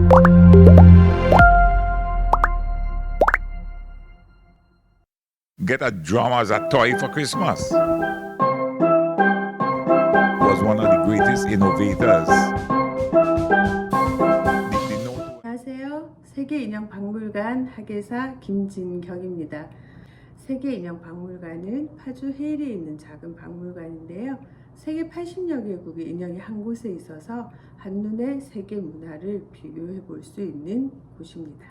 Get a drum as a toy for Christmas. Was one of the greatest innovators. 안녕하세요. 세계인형박물관 학예사 김진경입니다. 세계인형박물관은 파주 해일에 있는 작은 박물관인데요. 세계 80여 개국의 인형이 한 곳에 있어서 한눈에 세계 문화를 비교해 볼 수 있는 곳입니다.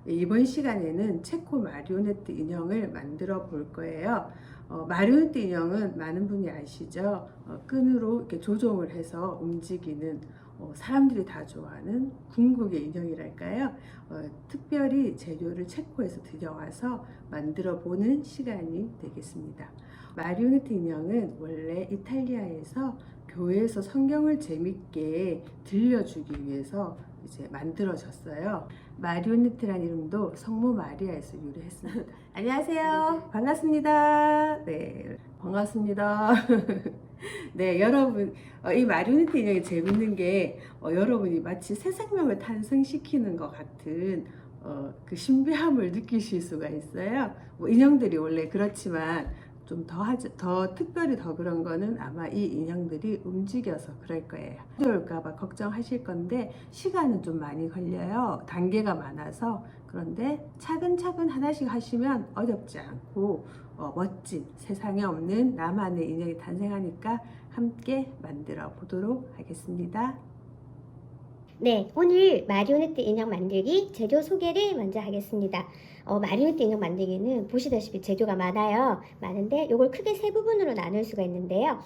이번 시간에는 체코 마리오네트 인형을 만들어 볼 거예요. 마리오네트 인형은 많은 분이 아시죠? 끈으로 이렇게 조종을 해서 움직이는 사람들이 다 좋아하는 궁극의 인형이랄까요? 특별히 재료를 체코에서 들여와서 만들어 보는 시간이 되겠습니다. 마리오네트 인형은 원래 이탈리아에서 교회에서 성경을 재밌게 들려주기 위해서 이제 만들어졌어요. 마리오네트란 이름도 성모 마리아에서 유래했습니다. 안녕하세요. 반갑습니다. 네, 반갑습니다. 네, 여러분, 이 마리오네트 인형이 재밌는 게 여러분이 마치 새 생명을 탄생시키는 것 같은 그 신비함을 느끼실 수가 있어요. 뭐 인형들이 원래 그렇지만 좀 더 특별히 더 그런 거는 아마 이 인형들이 움직여서 그럴 거예요. 어려울까봐 걱정하실 건데 시간은 좀 많이 걸려요. 단계가 많아서. 그런데 차근차근 하나씩 하시면 어렵지 않고 멋진 세상에 없는 나만의 인형이 탄생하니까 함께 만들어 보도록 하겠습니다. 네, 오늘 마리오네트 인형 만들기 재료 소개를 먼저 하겠습니다. 마리오네트 인형 만들기는 보시다시피 재료가 많은데 이걸 크게 세 부분으로 나눌 수가 있는데요.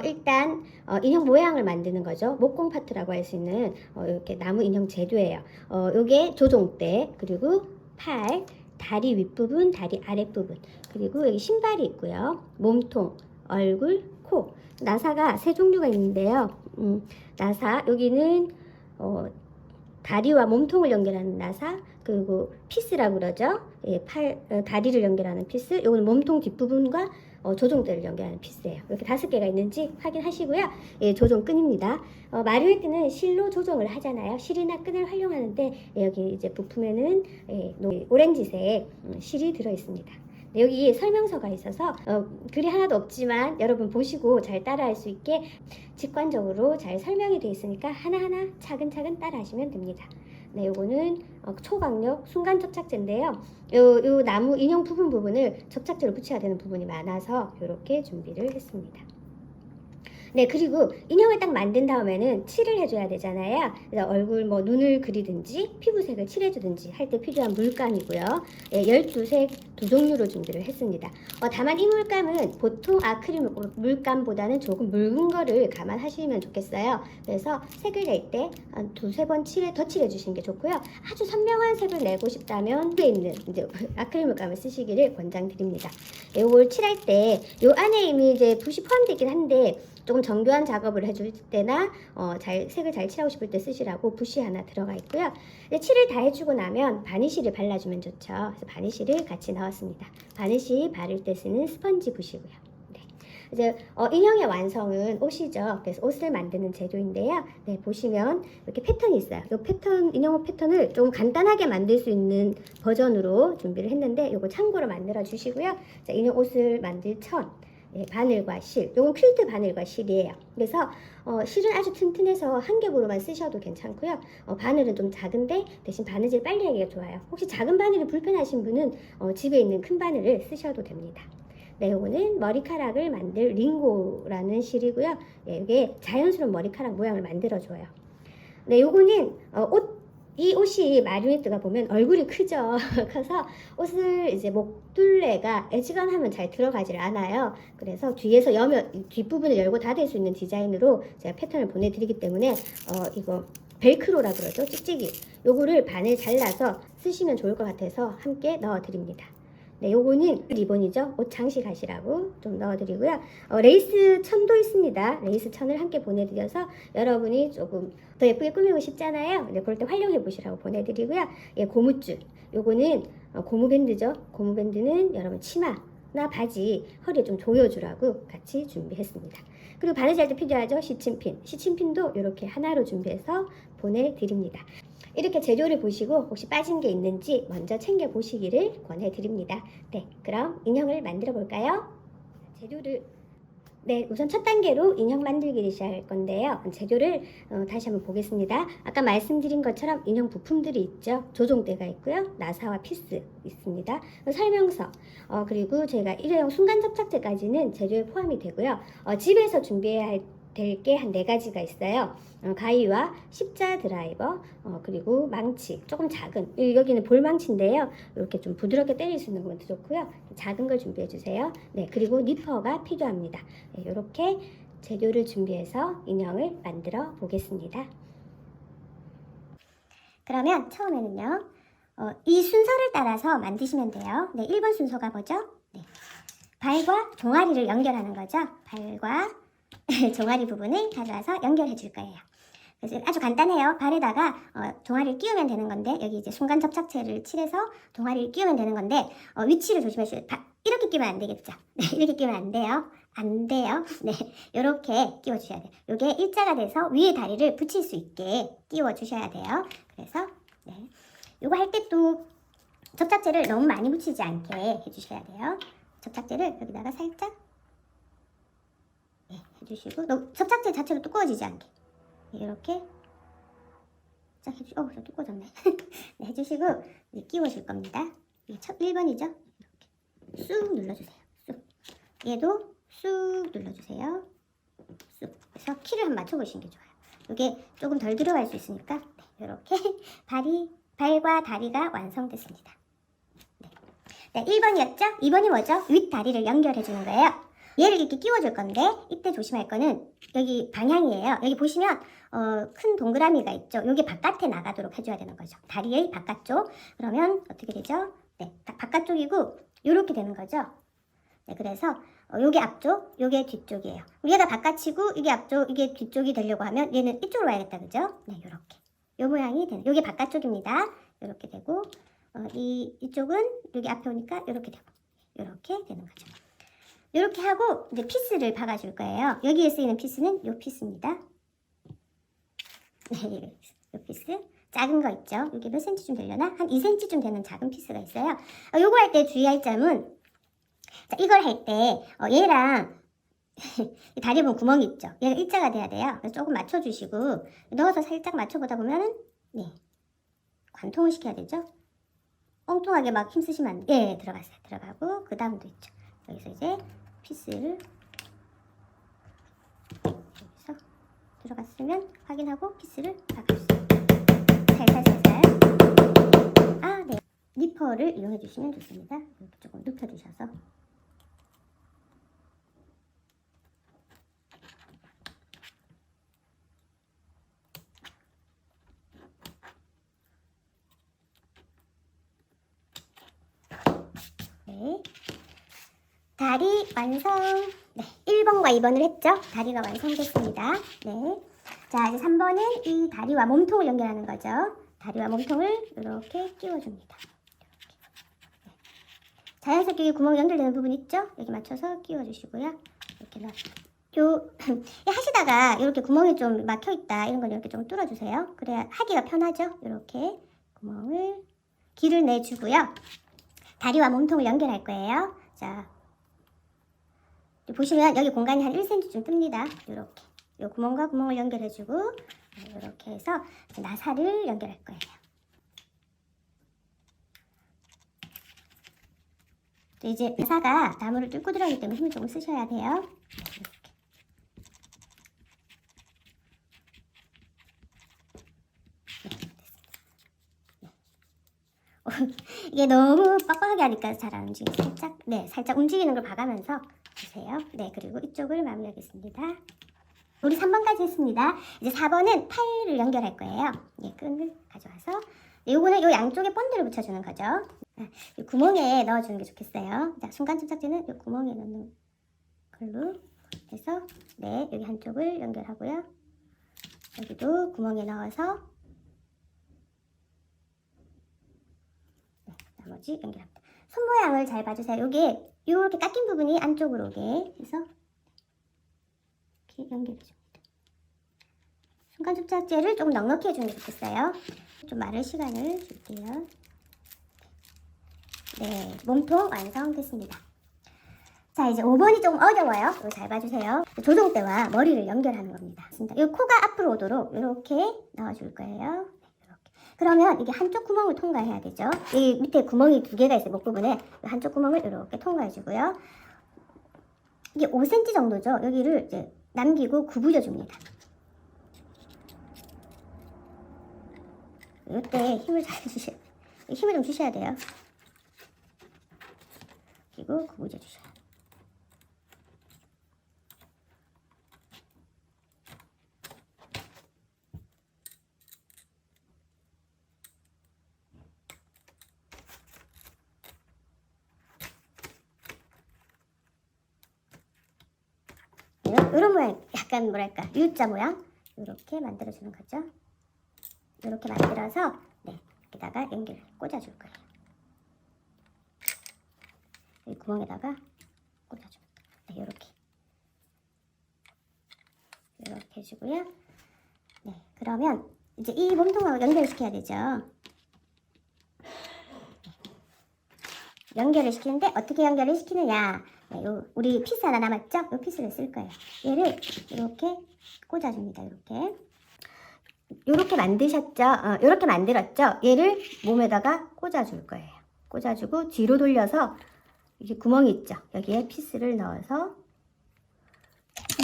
일단 인형 모양을 만드는 거죠. 목공 파트라고 할 수 있는 이렇게 나무 인형 재료예요. 요게 조종대, 그리고 팔, 다리 윗부분, 다리 아랫부분, 그리고 여기 신발이 있고요. 몸통, 얼굴, 코. 나사가 세 종류가 있는데요. 나사, 여기는 다리와 몸통을 연결하는 나사, 그리고 피스라고 그러죠. 예, 다리를 연결하는 피스, 요거는 몸통 뒷부분과 조종대를 연결하는 피스예요. 이렇게 5개가 있는지 확인하시고요. 예, 조종끈입니다. 마리오네트는 실로 조종을 하잖아요. 실이나 끈을 활용하는데 여기 이제 부품에는 오렌지색 실이 들어있습니다. 여기 설명서가 있어서 글이 하나도 없지만 여러분 보시고 잘 따라할 수 있게 직관적으로 잘 설명이 되어 있으니까 하나하나 차근차근 따라 하시면 됩니다. 네, 요거는 초강력 순간 접착제인데요. 요 나무 인형 부분을 접착제로 붙여야 되는 부분이 많아서 이렇게 준비를 했습니다. 네, 그리고 인형을 딱 만든 다음에는 칠을 해줘야 되잖아요. 그래서 얼굴 눈을 그리든지 피부색을 칠해주든지 할 때 필요한 물감이고요. 예, 12색 2종류로 준비를 했습니다. 다만 이 물감은 보통 아크릴 물감보다는 조금 묽은 거를 감안하시면 좋겠어요. 그래서 색을 낼 때 한 2-3번 더 칠해주시는 게 좋고요. 아주 선명한 색을 내고 싶다면 위에 있는 이제 아크릴 물감을 쓰시기를 권장드립니다. 이걸 칠할 때 요 안에 이미 이제 붓이 포함되긴 한데 조금 정교한 작업을 해줄 때나 색을 잘 칠하고 싶을 때 쓰시라고 붓이 하나 들어가 있고요. 칠을 다 해주고 나면 바니쉬를 발라주면 좋죠. 그래서 바니쉬를 같이 넣었습니다. 바니쉬 바를 때 쓰는 스펀지 붓이고요. 네. 이제 인형의 완성은 옷이죠. 그래서 옷을 만드는 재료인데요. 네, 보시면 이렇게 패턴이 있어요. 이 패턴, 인형 패턴을 좀 간단하게 만들 수 있는 버전으로 준비를 했는데 이거 참고로 만들어 주시고요. 자, 인형 옷을 만들 천. 예, 바늘과 실, 요건 퀼트 바늘과 실이에요. 그래서 실은 아주 튼튼해서 한 겹으로만 쓰셔도 괜찮고요. 바늘은 좀 작은데 대신 바느질 빨리 하기가 좋아요. 혹시 작은 바늘이 불편하신 분은 집에 있는 큰 바늘을 쓰셔도 됩니다. 네, 요거는 머리카락을 만들 링고라는 실이고요. 예, 이게 자연스러운 머리카락 모양을 만들어줘요. 네, 요거는 이 옷이 마리오네트가 보면 얼굴이 크죠. 커서 옷을 이제 목둘레가 애지간하면 잘 들어가질 않아요. 그래서 뒤에서 뒷부분을 열고 닫을 수 있는 디자인으로 제가 패턴을 보내드리기 때문에 이거 벨크로라 그러죠. 찍찍이. 요거를 반을 잘라서 쓰시면 좋을 것 같아서 함께 넣어드립니다. 네, 요거는 리본이죠. 옷 장식하시라고 좀 넣어드리고요. 레이스 천도 있습니다. 레이스 천을 함께 보내드려서 여러분이 조금 더 예쁘게 꾸미고 싶잖아요. 네, 그럴 때 활용해 보시라고 보내드리고요. 예, 고무줄. 요거는 고무밴드죠. 고무밴드는 여러분 치마나 바지 허리에 좀 조여주라고 같이 준비했습니다. 그리고 바느질 할 때 필요하죠. 시침핀. 시침핀도 이렇게 하나로 준비해서 보내드립니다. 이렇게 재료를 보시고 혹시 빠진 게 있는지 먼저 챙겨 보시기를 권해드립니다. 네, 그럼 인형을 만들어 볼까요? 재료를 우선 첫 단계로 인형 만들기를 시작할 건데요. 재료를 다시 한번 보겠습니다. 아까 말씀드린 것처럼 인형 부품들이 있죠. 조종대가 있고요. 나사와 피스 있습니다. 설명서, 그리고 제가 일회용 순간 접착제까지는 재료에 포함이 되고요. 집에서 준비해야 될 게 한 4가지가 있어요. 가위와 십자 드라이버, 그리고 망치, 조금 작은, 여기는 볼망치인데요. 이렇게 좀 부드럽게 때릴 수 있는 건 좋고요. 작은 걸 준비해 주세요. 네, 그리고 니퍼가 필요합니다. 네, 이렇게 재료를 준비해서 인형을 만들어 보겠습니다. 그러면 처음에는요, 이 순서를 따라서 만드시면 돼요. 네, 1번 순서가 뭐죠? 네, 발과 종아리를 연결하는 거죠. 발과 종아리 부분을 가져와서 연결해 줄 거예요. 그래서 아주 간단해요. 발에다가 종아리를 끼우면 되는 건데, 여기 이제 순간 접착제를 칠해서 종아리를 끼우면 되는 건데, 위치를 조심해 주세요. 이렇게 끼우면 안 되겠죠? 네, 이렇게 끼우면 안 돼요. 안 돼요. 네, 이렇게 끼워 주셔야 돼요. 이게 일자가 돼서 위에 다리를 붙일 수 있게 끼워 주셔야 돼요. 그래서 네, 이거 할 때 또 접착제를 너무 많이 묻히지 않게 해주셔야 돼요. 접착제를 여기다가 살짝 해주시고, 접착제 자체로 두꺼워지지 않게 이렇게 쫙 해주시고, 좀 두꺼워졌네. 네, 해주시고 이제 끼워줄 겁니다. 이게 첫 1번이죠. 이렇게 쑥 눌러주세요. 쑥. 얘도 쑥 눌러주세요. 쑥. 그래서 키를 한번 맞춰보시는 게 좋아요. 이게 조금 덜 들어갈 수 있으니까 네, 이렇게 발과 다리가 완성됐습니다. 네, 1번이었죠? 2번이 뭐죠? 윗다리를 연결해 주는 거예요. 얘를 이렇게 끼워줄 건데, 이때 조심할 거는 여기 방향이에요. 여기 보시면 큰 동그라미가 있죠. 여기 바깥에 나가도록 해줘야 되는 거죠. 다리의 바깥쪽. 그러면 어떻게 되죠? 네, 바깥쪽이고 이렇게 되는 거죠. 네, 그래서 요게 앞쪽, 요게 뒤쪽이에요. 얘가 바깥이고 이게 앞쪽, 이게 뒤쪽이 되려고 하면 얘는 이쪽으로 와야겠다, 그죠? 네, 요렇게. 요 모양이 되는. 요게 바깥쪽입니다. 요렇게 되고 이쪽은 여기 앞에 오니까 요렇게 되고 요렇게 되는 거죠. 이렇게 하고 이제 피스를 박아줄 거예요. 여기에 쓰이는 피스는 이 피스입니다. 네, 이 피스. 작은 거 있죠? 이게 몇 cm쯤 되려나? 한 2cm쯤 되는 작은 피스가 있어요. 요거 할 때 주의할 점은, 자, 이걸 할 때 얘랑 다리 보면 구멍이 있죠? 얘가 일자가 돼야 돼요. 그래서 조금 맞춰주시고 넣어서 살짝 맞춰보다 보면은 네, 관통을 시켜야 되죠? 엉뚱하게 막 힘쓰시면 안 돼요. 예, 들어갔어요. 들어가고 그 다음도 있죠. 여기서 이제 피스를 여기서 들어갔으면 확인하고 피스를 박아주세요. 살살. 네. 니퍼를 이용해 주시면 좋습니다. 이렇게 조금 눕혀주셔서 네. 다리 완성. 네, 1번과 2번을 했죠? 다리가 완성됐습니다. 네. 자, 이제 3번은 이 다리와 몸통을 연결하는 거죠. 다리와 몸통을 이렇게 끼워줍니다. 이렇게. 네. 자연스럽게 구멍 연결되는 부분 있죠? 여기 맞춰서 끼워주시고요. 이렇게 하시다가 이렇게 구멍이 좀 막혀있다 이런 건 이렇게 좀 뚫어주세요. 그래야 하기가 편하죠? 이렇게 구멍을 길을 내주고요. 다리와 몸통을 연결할 거예요. 자, 보시면 여기 공간이 한 1cm쯤 뜹니다. 이렇게 이 구멍과 구멍을 연결해주고 이렇게 해서 나사를 연결할 거예요. 이제 나사가 나무를 뚫고 들어가기 때문에 힘을 조금 쓰셔야 돼요. 이렇게. 이게 너무 빡빡하게 하니까 잘 안 움직여요. 살짝 움직이는 걸 봐가면서 주세요. 네, 그리고 이쪽을 마무리하겠습니다. 우리 3번까지 했습니다. 이제 4번은 팔을 연결할 거예요. 네, 끈을 가져와서 요거는 요 양쪽에 본드를 붙여주는 거죠. 이 구멍에 넣어주는 게 좋겠어요. 자, 순간 접착제는 이 구멍에 넣는 걸로 해서 네, 여기 한쪽을 연결하고요. 여기도 구멍에 넣어서 네, 나머지 연결합니다. 손 모양을 잘 봐주세요. 요게 이렇게 깎인 부분이 안쪽으로 오게 해서 이렇게 연결해줍니다. 순간 접착제를 조금 넉넉히 해주는 게 좋겠어요. 좀 마를 시간을 줄게요. 네, 몸통 완성됐습니다. 자, 이제 5번이 조금 어려워요. 이거 잘 봐주세요. 조종대와 머리를 연결하는 겁니다. 이 코가 앞으로 오도록 이렇게 넣어줄 거예요. 이렇게. 그러면 이게 한쪽 구멍을 통과해야 되죠. 이 밑에 구멍이 2개가 있어요. 목 부분에 한쪽 구멍을 이렇게 통과해주고요. 이게 5cm 정도죠. 여기를 이제 남기고 구부려 줍니다. 이때 힘을 잘 주셔야 돼요. 힘을 좀 주셔야 돼요. 그리고 구부려 주셔야 돼요. 이런 모양, 약간 뭐랄까 U자 모양 이렇게 만들어주는 거죠. 이렇게 만들어서 여기다가 연결 꽂아줄 거예요. 이 구멍에다가 꽂아줍니다. 이렇게 해주고요. 그러면 이제 이 몸통하고 연결시켜야 되죠. 연결을 시키는데 어떻게 연결을 시키느냐? 우리 피스 하나 남았죠? 이 피스를 쓸 거예요. 얘를 이렇게 꽂아줍니다. 이렇게 만드셨죠? 이렇게 만들었죠? 얘를 몸에다가 꽂아줄 거예요. 꽂아주고 뒤로 돌려서 이게 구멍이 있죠? 여기에 피스를 넣어서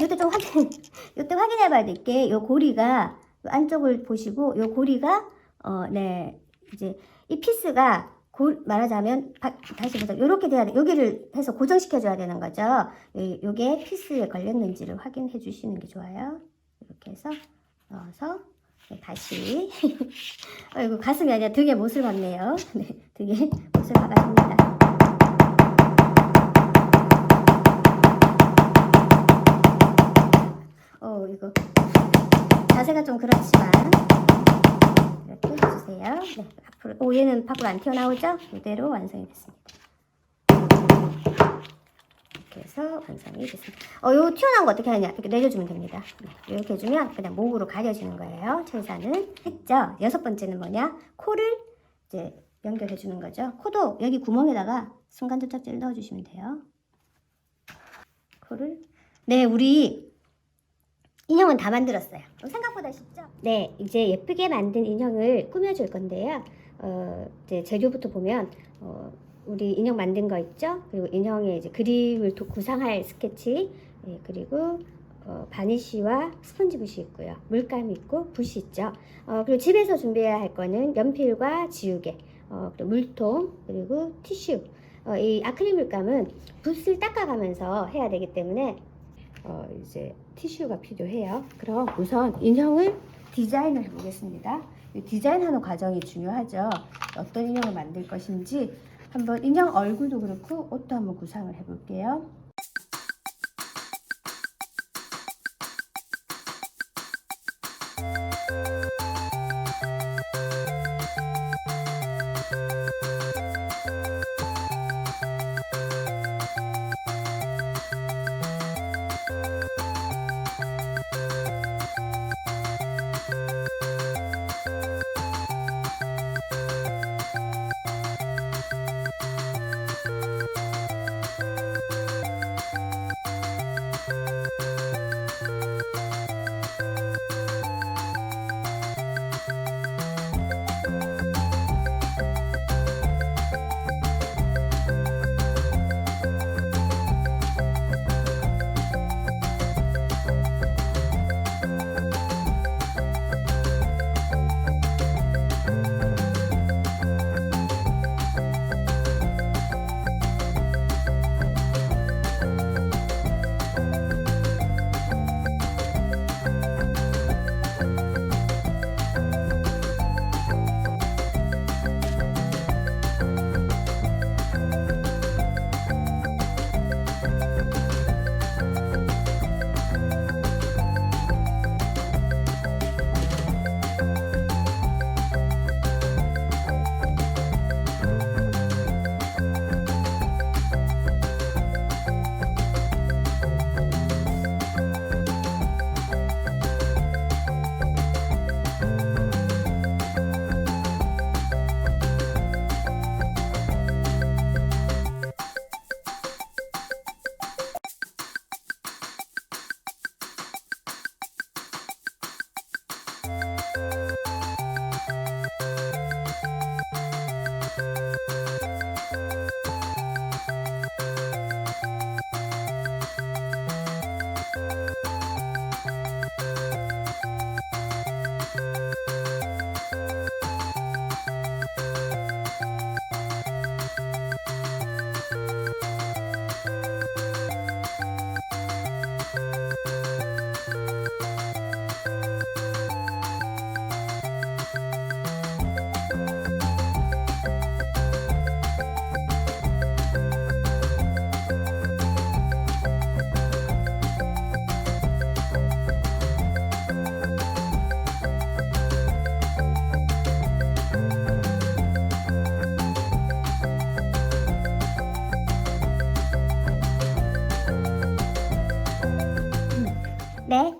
이때 좀 확인해 봐야 될 게 요 고리가 안쪽을 보시고 요 고리가 이제 이 피스가 말하자면 다시 보자. 이렇게 돼야 돼. 여기를 해서 고정시켜 줘야 되는 거죠. 요게 피스에 걸렸는지를 확인해 주시는 게 좋아요. 이렇게 해서 넣어서 다시 이거 가슴이 아니라 등에 못을 박네요. 등에 못을 박아줍니다. 이거 자세가 좀 그렇지만 이렇게 해주세요. 앞으로 얘는 밖으로 안 튀어나오죠? 이대로 완성이 됐습니다. 이렇게 해서 완성이 됐습니다. 요 튀어나온 거 어떻게 하냐? 이렇게 내려주면 됩니다. 이렇게 해주면 그냥 목으로 가려지는 거예요. 천사는 했죠. 6번째는 뭐냐? 코를 이제 연결해 주는 거죠. 코도 여기 구멍에다가 순간접착제를 넣어주시면 돼요. 코를 우리 인형은 다 만들었어요. 생각보다 쉽죠? 이제 예쁘게 만든 인형을 꾸며줄 건데요. 이제 재료부터 보면 우리 인형 만든 거 있죠? 그리고 인형의 이제 그림을 구상할 스케치, 그리고 바니쉬와 스펀지 붓이 있고요. 물감이 있고 붓이 있죠. 그리고 집에서 준비해야 할 거는 연필과 지우개, 그리고 물통, 그리고 티슈. 이 아크릴 물감은 붓을 닦아가면서 해야 되기 때문에 이제 티슈가 필요해요. 그럼 우선 인형을 디자인을 해보겠습니다. 디자인하는 과정이 중요하죠. 어떤 인형을 만들 것인지 한번 인형 얼굴도 그렇고 옷도 한번 구상을 해볼게요.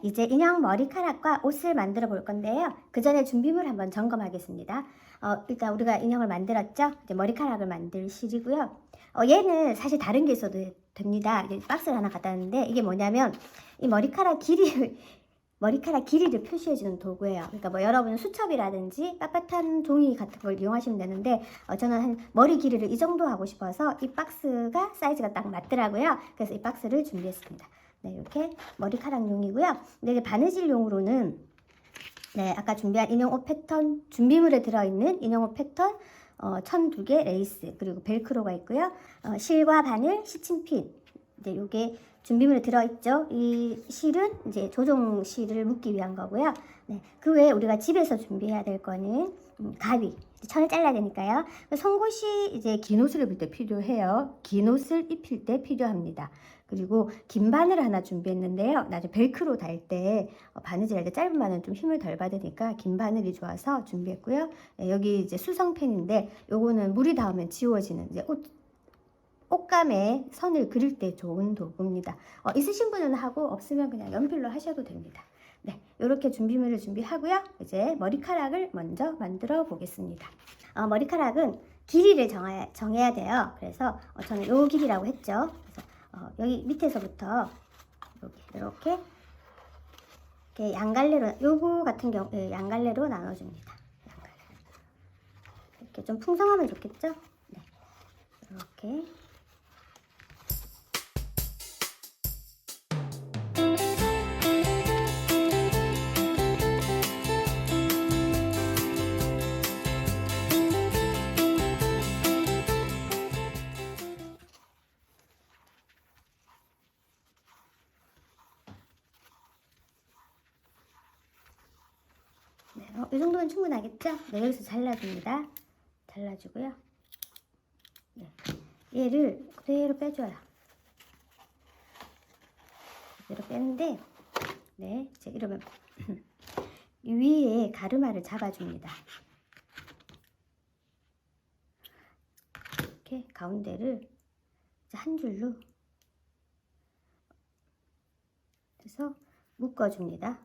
이제 인형 머리카락과 옷을 만들어 볼 건데요. 그 전에 준비물 한번 점검하겠습니다. 일단 우리가 인형을 만들었죠? 이제 머리카락을 만들 실이고요. 얘는 사실 다른 게 있어도 됩니다. 이제 박스를 하나 갖다 놨는데 이게 뭐냐면 이 머리카락 길이를 표시해주는 도구예요. 그러니까 뭐 여러분 수첩이라든지 빳빳한 종이 같은 걸 이용하시면 되는데 저는 한 머리 길이를 이 정도 하고 싶어서 이 박스가 사이즈가 딱 맞더라고요. 그래서 이 박스를 준비했습니다. 네, 이렇게 머리카락용이고요. 근데 이제 바느질용으로는 네, 아까 준비한 인형 옷 패턴 준비물에 들어있는 인형 옷 패턴 1002개 레이스 그리고 벨크로가 있고요. 실과 바늘, 시침핀 이제 요게 준비물에 들어있죠. 이 실은 이제 조종 실을 묶기 위한 거고요. 네, 그 외에 우리가 집에서 준비해야 될 거는 가위, 천을 잘라야 되니까요. 송곳이 이제 긴 옷을 입을 때 필요해요. 긴 옷을 입힐 때 필요합니다. 그리고 긴 바늘을 하나 준비했는데요. 나중에 벨크로 달 때 바느질 할 때 짧은 바늘은 좀 힘을 덜 받으니까 긴 바늘이 좋아서 준비했고요. 네, 여기 이제 수성펜인데 요거는 물이 닿으면 지워지는 이제 옷감에 선을 그릴 때 좋은 도구입니다. 있으신 분은 하고 없으면 그냥 연필로 하셔도 됩니다. 네, 이렇게 준비물을 준비하고요. 이제 머리카락을 먼저 만들어 보겠습니다. 머리카락은 길이를 정해야 돼요. 그래서 저는 요 길이라고 했죠. 그래서 여기 밑에서부터 이렇게 양갈래로 요거 같은 경우 양갈래로 나눠줍니다. 양갈래. 이렇게 좀 풍성하면 좋겠죠? 네, 이렇게. 네, 이 정도면 충분하겠죠? 네, 여기서 잘라줍니다. 잘라주고요. 네, 얘를 그대로 빼줘요. 그대로 빼는데, 네, 이제 이러면 위에 가르마를 잡아줍니다. 이렇게 가운데를 한 줄로 해서 묶어줍니다.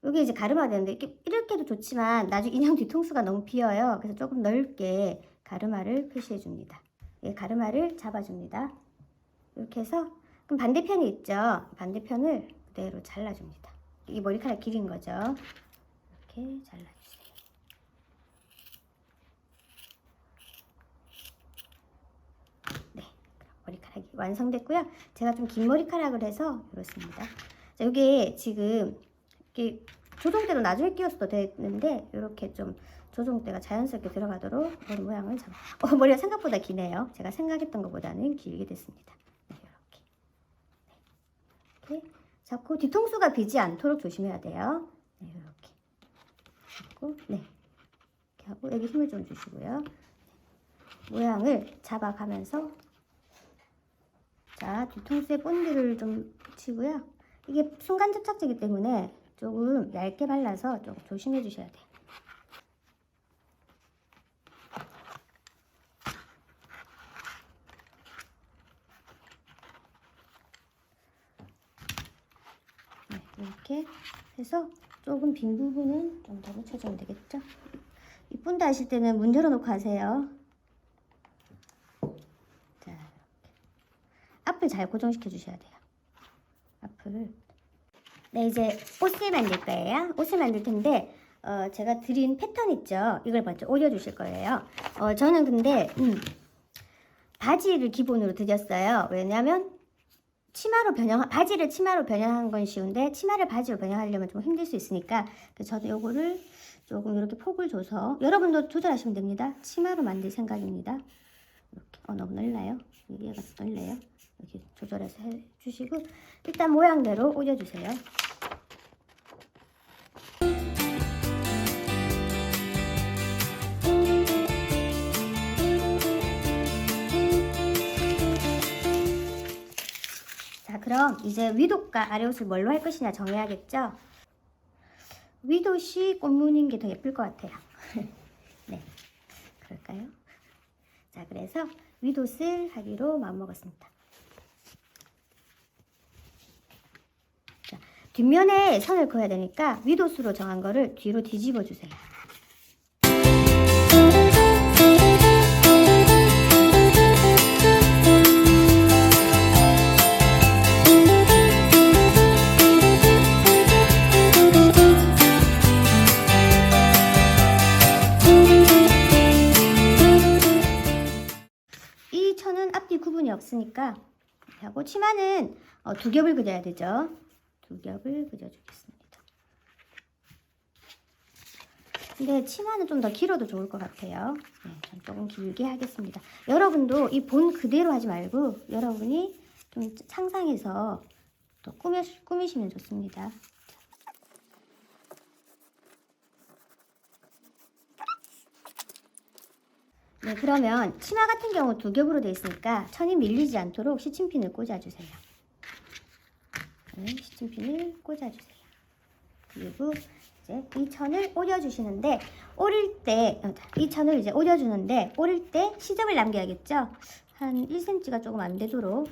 여기 이제 가르마 되는데 이렇게 해도 좋지만 나중에 인형 뒤통수가 너무 비어요. 그래서 조금 넓게 가르마를 표시해 줍니다. 이 가르마를 잡아줍니다. 이렇게 해서 그럼 반대편이 있죠. 반대편을 그대로 잘라줍니다. 이게 머리카락 길인 거죠. 이렇게 잘라주세요. 네, 머리카락이 완성됐고요. 제가 좀 긴 머리카락을 해서 이렇습니다. 자, 이게 지금 이렇게 조종대로 나중에 끼웠어도 되는데 이렇게 좀 조종대가 자연스럽게 들어가도록 머리 모양을 잡아. 머리가 생각보다 기네요. 제가 생각했던 것보다는 길게 됐습니다. 네, 이렇게. 네, 이렇게 잡고 뒤통수가 비지 않도록 조심해야 돼요. 네, 이렇게 잡고 네, 이렇게 하고 여기 힘을 좀 주시고요. 네, 모양을 잡아가면서 자 뒤통수에 본드를 좀 붙이고요. 이게 순간 접착제이기 때문에 조금 얇게 발라서 좀 조심해 주셔야 돼요. 네, 이렇게 해서 조금 빈 부분은 좀 더 묻혀주면 되겠죠? 이쁜다 하실 때는 문 열어놓고 하세요. 자, 이렇게. 앞을 잘 고정시켜 주셔야 돼요. 앞을. 네, 이제 옷을 만들 거예요. 옷을 만들 텐데 제가 드린 패턴 있죠. 이걸 먼저 올려주실 거예요. 저는 근데 바지를 기본으로 드렸어요. 왜냐면 바지를 치마로 변형한 건 쉬운데 치마를 바지로 변형하려면 좀 힘들 수 있으니까 저도 요거를 조금 이렇게 폭을 줘서 여러분도 조절하시면 됩니다. 치마로 만들 생각입니다. 이렇게 너무 넓나요? 여기가 넓네요. 이렇게 조절해서 해주시고 일단 모양대로 올려주세요. 자, 그럼 이제 윗옷과 아래옷을 뭘로 할 것이냐 정해야겠죠? 윗옷이 꽃무늬인 게 더 예쁠 것 같아요. 네, 그럴까요? 자, 그래서 윗옷을 하기로 마음먹었습니다. 뒷면에 선을 그어야 되니까 위도수로 정한 거를 뒤로 뒤집어 주세요. 이 천은 앞뒤 구분이 없으니까 하고 치마는 두 겹을 그려야 되죠. 두 겹을 그려주겠습니다. 근데 치마는 좀 더 길어도 좋을 것 같아요. 네, 전 조금 길게 하겠습니다. 여러분도 이 본 그대로 하지 말고 여러분이 좀 상상해서 또 꾸미시면 좋습니다. 네, 그러면 치마 같은 경우 두 겹으로 되어 있으니까 천이 밀리지 않도록 시침핀을 꽂아주세요. 네, 시침핀을 꽂아주세요. 그리고 이제 이 천을 오려주시는데 오릴 때 이 천을 이제 오려주는데 오릴 때 시접을 남겨야겠죠. 한 1cm가 조금 안 되도록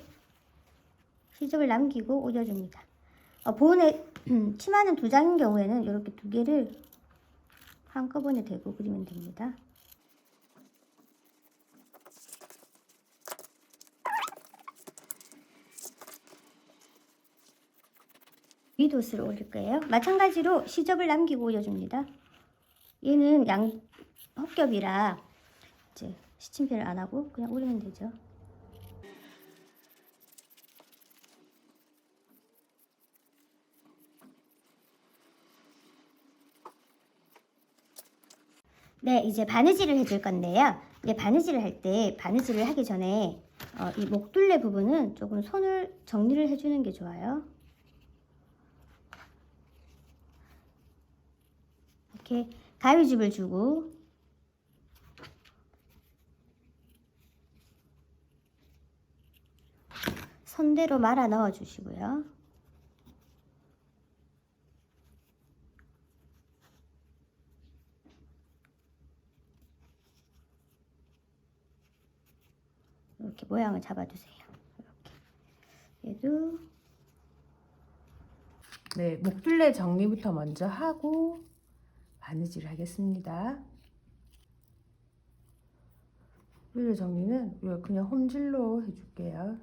시접을 남기고 오려줍니다. 본에 치마는 두 장인 경우에는 이렇게 두 개를 한꺼번에 대고 그리면 됩니다. 위도수를 올릴 거예요. 마찬가지로 시접을 남기고 올려줍니다. 얘는 양 헛겹이라 이제 시침핀을 안 하고 그냥 올리면 되죠. 네, 이제 바느질을 해줄 건데요. 이제 바느질을 할 때 바느질을 하기 전에 이 목둘레 부분은 조금 손을 정리를 해주는 게 좋아요. 이렇게 가위집을 주고 선대로 말아 넣어 주시고요. 이렇게 모양을 잡아주세요. 이렇게 얘도 네, 목둘레 정리부터 먼저 하고 바느질을 하겠습니다. 목둘레 정리는 그냥 홈질로 해줄게요.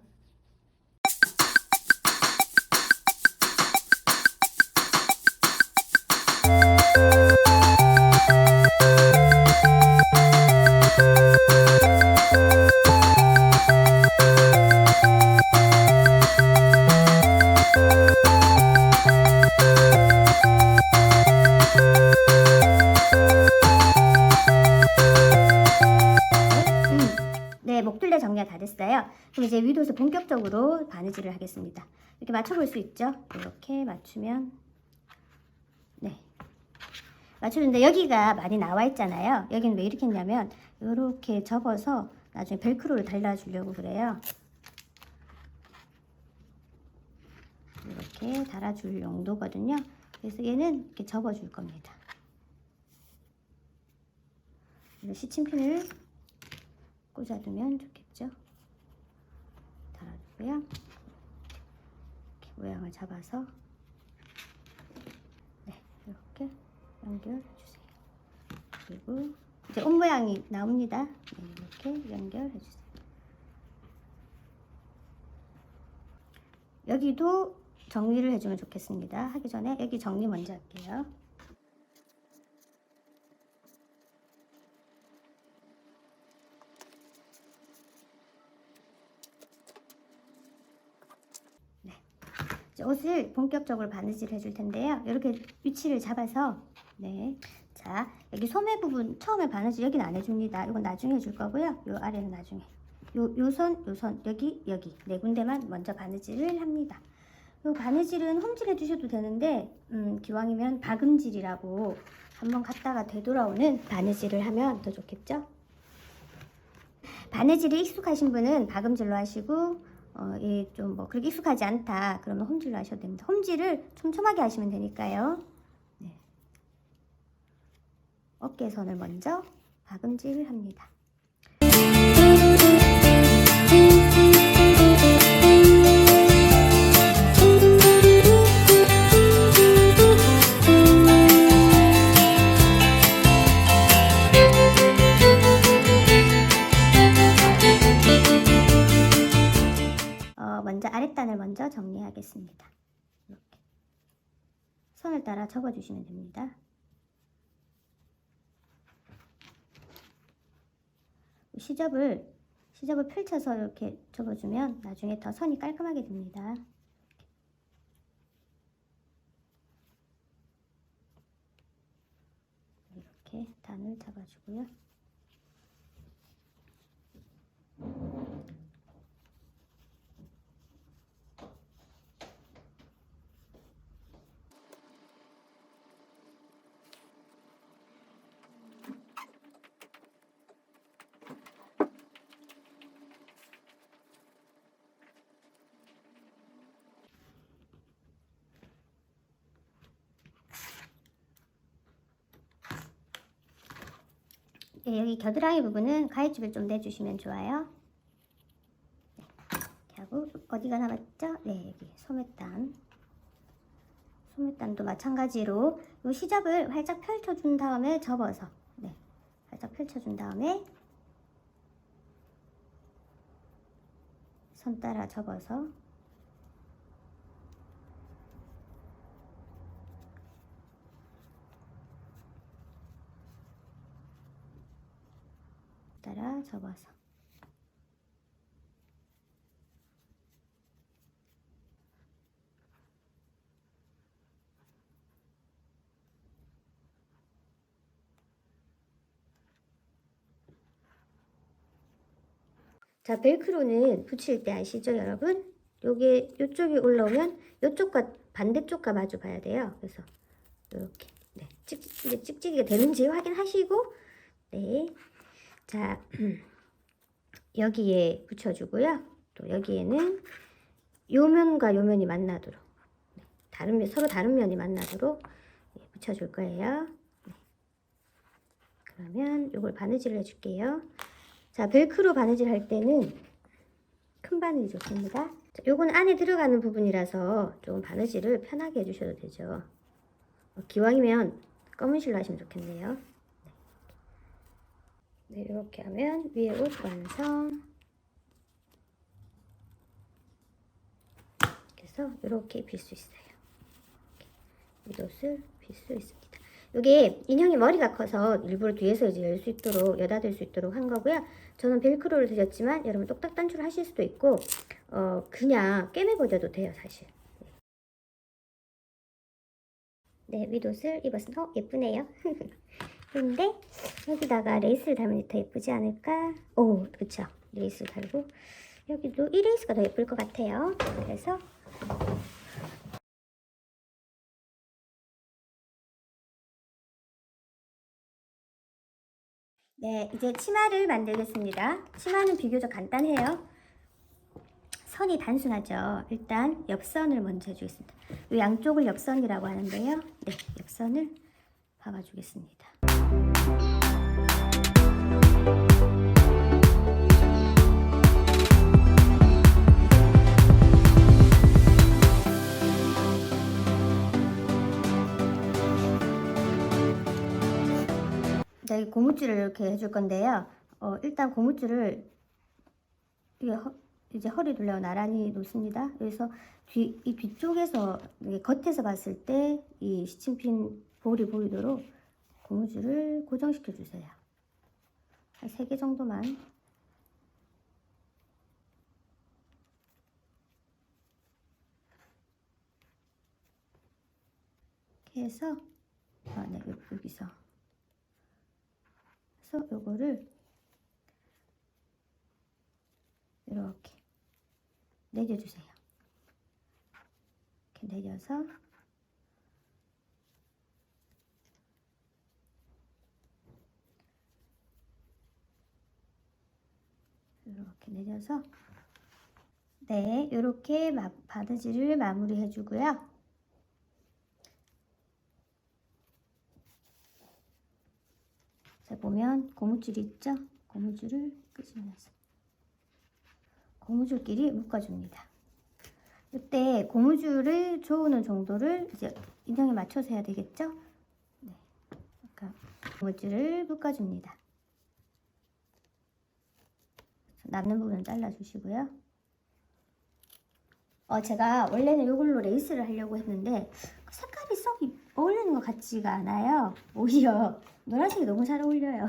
네, 목둘레 정리가 다 됐어요. 그럼 이제 위도에서 본격적으로 바느질을 하겠습니다. 이렇게 맞춰볼 수 있죠? 이렇게 맞추면 네, 맞추는데 여기가 많이 나와 있잖아요. 여기는 왜 이렇게 했냐면 이렇게 접어서 나중에 벨크로를 달아주려고 그래요. 이렇게 달아줄 용도거든요. 그래서 얘는 이렇게 접어줄 겁니다. 그래서 시침핀을 꽂아두면 좋겠죠. 달아주고요. 이렇게 모양을 잡아서 네, 이렇게 연결해주세요. 그리고 이제 옷 모양이 나옵니다. 네, 이렇게 연결해주세요. 여기도 정리를 해주면 좋겠습니다. 하기 전에 여기 정리 먼저 할게요. 이제 옷을 본격적으로 바느질 해줄 텐데요. 이렇게 위치를 잡아서 네, 자 여기 소매 부분 처음에 바느질 여기는 안 해줍니다. 이건 나중에 해줄 거고요. 요 아래는 나중에 요 선 여기 네 군데만 먼저 바느질을 합니다. 요 바느질은 홈질 해주셔도 되는데 기왕이면 박음질이라고 한번 갔다가 되돌아오는 바느질을 하면 더 좋겠죠. 바느질이 익숙하신 분은 박음질로 하시고 좀 뭐 그렇게 익숙하지 않다 그러면 홈질로 하셔도 됩니다. 홈질을 촘촘하게 하시면 되니까요. 네. 어깨선을 먼저 박음질을 합니다. 접어보겠습니다. 이렇게 선을 따라 접어주시면 됩니다. 시접을 펼쳐서 이렇게 접어주면 나중에 더 선이 깔끔하게 됩니다. 이렇게 단을 잡아주고요. 네, 여기 겨드랑이 부분은 가위집을 좀 내주시면 좋아요. 네, 이렇게 하고 어디가 남았죠? 네, 여기 소매단도 마찬가지로 이 시접을 활짝 펼쳐준 다음에 접어서, 네, 활짝 펼쳐준 다음에 선 따라 접어서 따라 접어서 자, 벨크로는 붙일 때 아시죠, 여러분? 요게 요쪽이 올라오면 요쪽과 반대쪽과 마주 봐야 돼요. 그래서 이렇게 네, 이제 찍찍이가 되는지 확인하시고 네. 자, 여기에 붙여주고요. 또 여기에는 요 면과 요 면이 만나도록 네, 서로 다른 면이 만나도록 네, 붙여줄 거예요. 네. 그러면 요걸 바느질을 해줄게요. 자, 벨크로 바느질 할 때는 큰 바늘이 좋습니다. 자, 요건 안에 들어가는 부분이라서 좀 바느질을 편하게 해주셔도 되죠. 기왕이면 검은 실로 하시면 좋겠네요. 네, 이렇게 하면 위에 옷 완성. 그래서 이렇게 입힐 수 있어요. 윗옷을 입힐 수 있습니다. 이게 인형이 머리가 커서 일부러 뒤에서 이제 열 수 있도록, 여닫을 수 있도록 한 거고요. 저는 벨크로를 드렸지만 여러분 똑딱 단추를 하실 수도 있고 그냥 꿰매버려도 돼요, 사실. 네, 윗옷을 입었습니다. 예쁘네요. 근데 여기다가 레이스를 달면 더 예쁘지 않을까? 오, 그쵸. 레이스를 달고 여기도 이 레이스가 더 예쁠 것 같아요. 그래서 네, 이제 치마를 만들겠습니다. 치마는 비교적 간단해요. 선이 단순하죠. 일단 옆선을 먼저 해주겠습니다. 이 양쪽을 옆선이라고 하는데요. 네, 옆선을 박아주겠습니다. 자, 이 고무줄을 이렇게 해줄 건데요. 일단 고무줄을 이제 허리 둘레와 나란히 놓습니다. 그래서 이 뒤쪽에서 겉에서 봤을 때 이 시침핀 볼이 보이도록 고무줄을 고정시켜 주세요. 한 3개 정도만. 이렇게 해서 네, 여기서 그래서 요거를 이렇게 내려주세요. 이렇게 내려서 이렇게 내려서 네, 이렇게 바느질을 마무리 해주고요. 자, 보면 고무줄이 있죠? 고무줄을 끄집어내서 고무줄끼리 묶어줍니다. 이때 고무줄을 조우는 정도를 이제 인형에 맞춰서 해야 되겠죠? 네, 그러니까 고무줄을 묶어줍니다. 남는 부분은 잘라주시고요. 제가 원래는 이걸로 레이스를 하려고 했는데 색깔이 썩 어울리는 것 같지가 않아요. 오히려 노란색이 너무 잘 어울려요.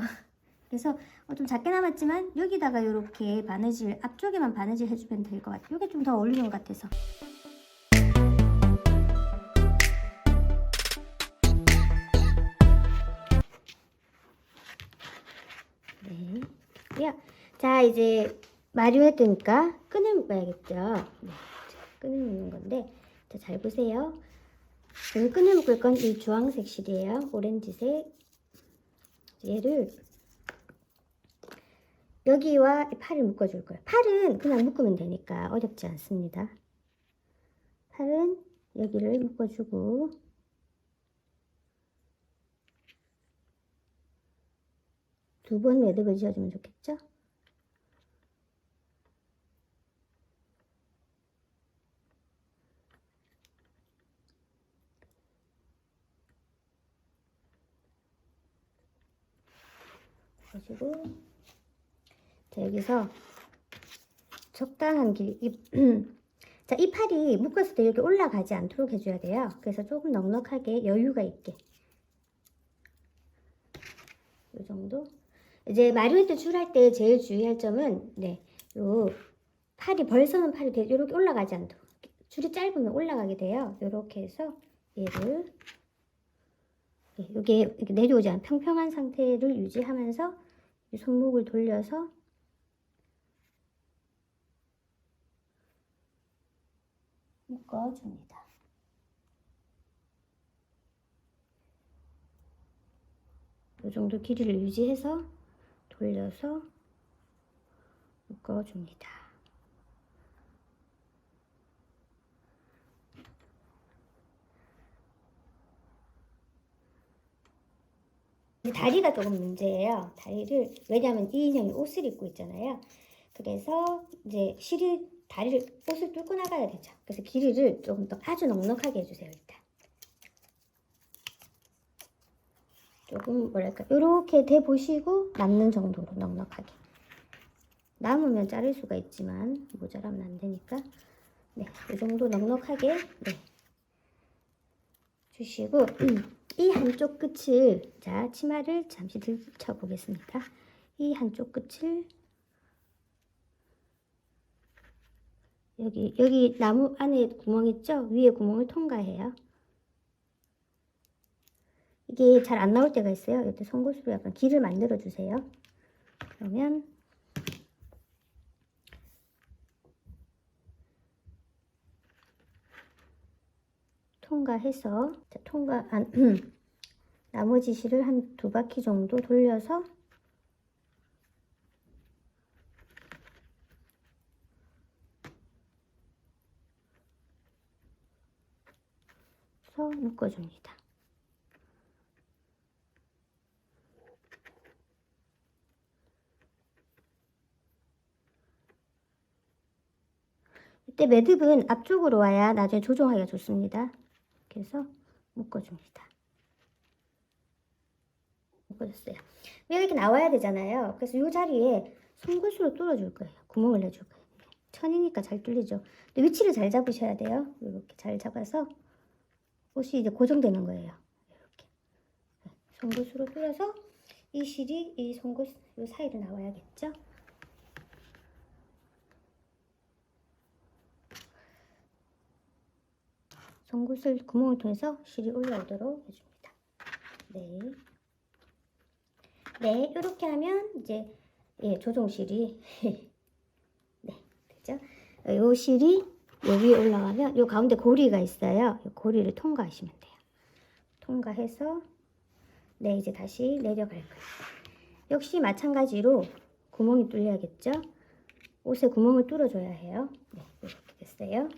그래서 좀 작게 남았지만 여기다가 이렇게 바느질, 앞쪽에만 바느질 해주면 될 것 같아요. 이게 좀 더 어울리는 것 같아서. 네. 자, 이제 마리오네트니까 끈을 묶어야겠죠. 네. 끈을 묶는 건데, 자, 잘 보세요. 오늘 끈을 묶을 건 이 주황색 실이에요. 오렌지색. 얘를 여기와 팔을 묶어줄 거예요. 팔은 그냥 묶으면 되니까 어렵지 않습니다. 팔은 여기를 묶어주고, 두 번 매듭을 지어주면 좋겠죠? 그리고 자, 여기서 적당한 길, 자, 이 팔이 묶었을 때 이렇게 올라가지 않도록 해줘야 돼요. 그래서 조금 넉넉하게 여유가 있게 이 정도. 이제 마리오네트 줄할 때 제일 주의할 점은 요 팔이 벌서는 팔이 이렇게 올라가지 않도록, 줄이 짧으면 올라가게 돼요. 이렇게 해서 얘를 이게 이렇게 내려오지 않은 평평한 상태를 유지하면서 이 손목을 돌려서 묶어줍니다. 이 정도 길이를 유지해서 돌려서 묶어줍니다. 다리가 조금 문제예요. 다리를, 왜냐하면 이 인형이 옷을 입고 있잖아요. 그래서 이제 실이 다리를, 옷을 뚫고 나가야 되죠. 그래서 길이를 조금 더 아주 넉넉하게 해주세요. 일단 조금 뭐랄까 이렇게 대 보시고 남는 정도로 넉넉하게. 남으면 자를 수가 있지만 모자라면 안 되니까 이 정도 넉넉하게 주시고 이 한쪽 끝을, 자, 치마를 잠시 들쳐 보겠습니다. 이 한쪽 끝을 여기 나무 안에 구멍 있죠? 위에 구멍을 통과해요. 이게 잘 안 나올 때가 있어요. 이때 송곳으로 약간 길을 만들어 주세요. 그러면 통과해서, 자, 나머지 실을 한 2바퀴 정도 돌려서 묶어줍니다. 이때 매듭은 앞쪽으로 와야 나중에 조정하기가 좋습니다. 그래서 묶어줍니다. 묶어줬어요. 이렇게 나와야 되잖아요. 그래서 이 자리에 송곳으로 뚫어줄 거예요. 구멍을 내줄 거예요. 천이니까 잘 뚫리죠. 근데 위치를 잘 잡으셔야 돼요. 이렇게 잘 잡아서 옷이 이제 고정되는 거예요. 이렇게 송곳으로 뚫어서 이 실이 이 송곳 이 사이로 나와야겠죠. 송곳을 구멍을 통해서 실이 올라오도록 해줍니다. 이렇게 하면 이제 조종실이 되죠. 요 실이 요 위에 올라가면 요 가운데 고리가 있어요. 요 고리를 통과하시면 돼요. 통과해서 이제 다시 내려갈 거예요. 역시 마찬가지로 구멍이 뚫려야겠죠. 옷에 구멍을 뚫어줘야 해요. 이렇게 됐어요.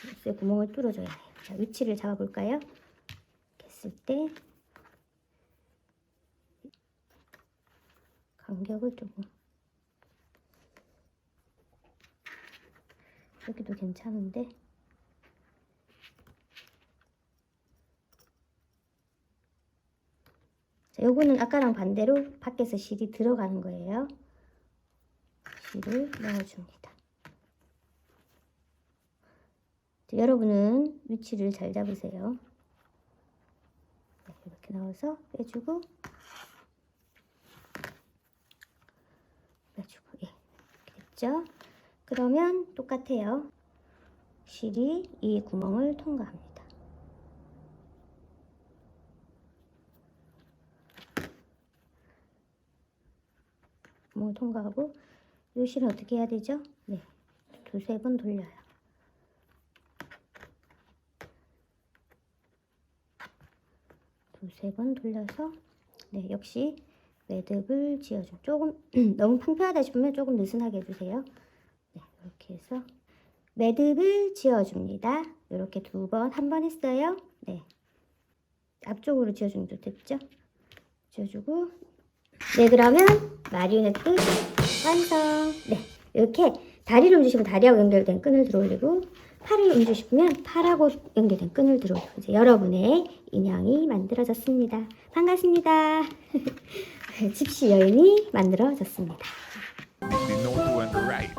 옷에 구멍을 뚫어줘야 해요. 자, 위치를 잡아볼까요? 이렇게 했을 때 간격을 조금, 여기도 괜찮은데 자, 요거는 아까랑 반대로 밖에서 실이 들어가는 거예요. 실을 넣어줍니다. 여러분은 위치를 잘 잡으세요. 네, 이렇게 넣어서 빼주고 예, 됐죠? 그러면 똑같아요. 실이 이 구멍을 통과합니다. 구멍을 통과하고 이 실은 어떻게 해야 되죠? 네, 두세 번 돌려요. 두세 번 돌려서 네, 역시 매듭을 지어줘. 조금 너무 평평하다 싶으면 조금 느슨하게 해주세요. 네, 이렇게 해서 매듭을 지어줍니다. 이렇게 두 번, 한 번 했어요. 네, 앞쪽으로 지어주면 좋겠죠? 지어주고 네, 그러면 마리오네트 완성. 네, 이렇게 다리를 움직이시면 다리하고 연결된 끈을 들어올리고 팔을 움직이시면 팔하고 연결된 끈을 들어올리고 이제 여러분의 인형이 만들어졌습니다. 반갑습니다. 집시 여인이 만들어졌습니다. The note went right.